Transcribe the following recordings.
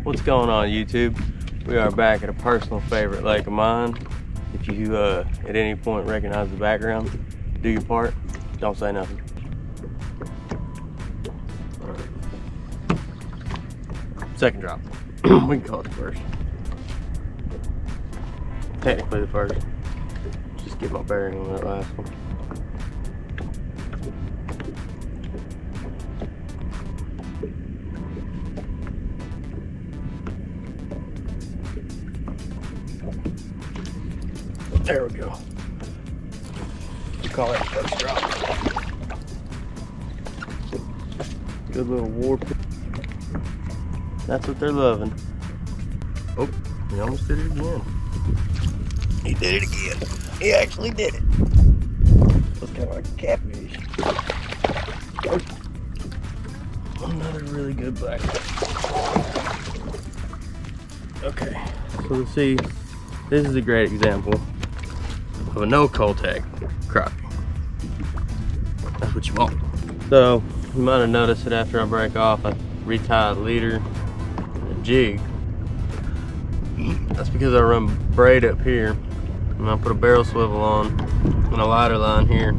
What's going on, YouTube? We are back at a personal favorite lake of mine. If you at any point recognize the background, do your part, don't say nothing. Second drop. We can call it the first. Technically the first. Just get my bearing on that last one. There we go. We call that first drop. Good little warp. That's what they're loving. Oh, he almost did it again. He did it again. He actually did it. That's kind of like a catfish. Oh, another really good black. Okay, so let's see. This is a great example of a no contact crappie. That's what you want. So you might have noticed that after I break off, I retie the leader and a jig. That's because I run braid up here, and I put a barrel swivel on and a lighter line here,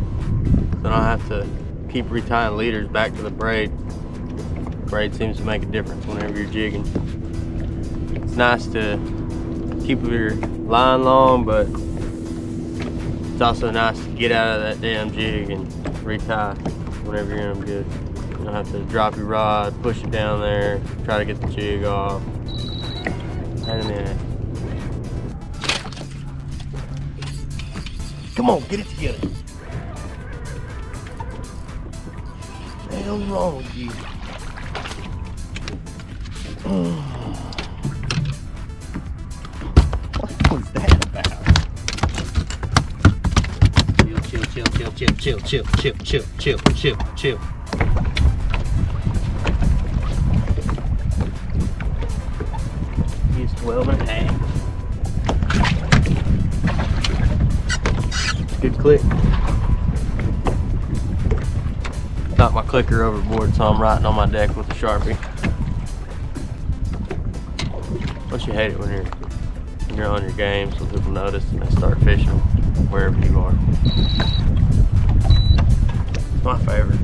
so I don't have to keep retying leaders back to the braid. Braid seems to make a difference whenever you're jigging. It's nice to keep your line long, but it's also nice to get out of that damn jig and retie whenever you're in them good. You don't have to drop your rod, push it down there, try to get the jig off. And then, come on, get it together. What the hell's wrong with you? What was that about? Chill. He's 12 and a half. Good click. Knocked my clicker overboard, so I'm writing on my deck with a Sharpie. Don't you hate it when you're on your game so people notice and they start fishing wherever you are? It's my favorite.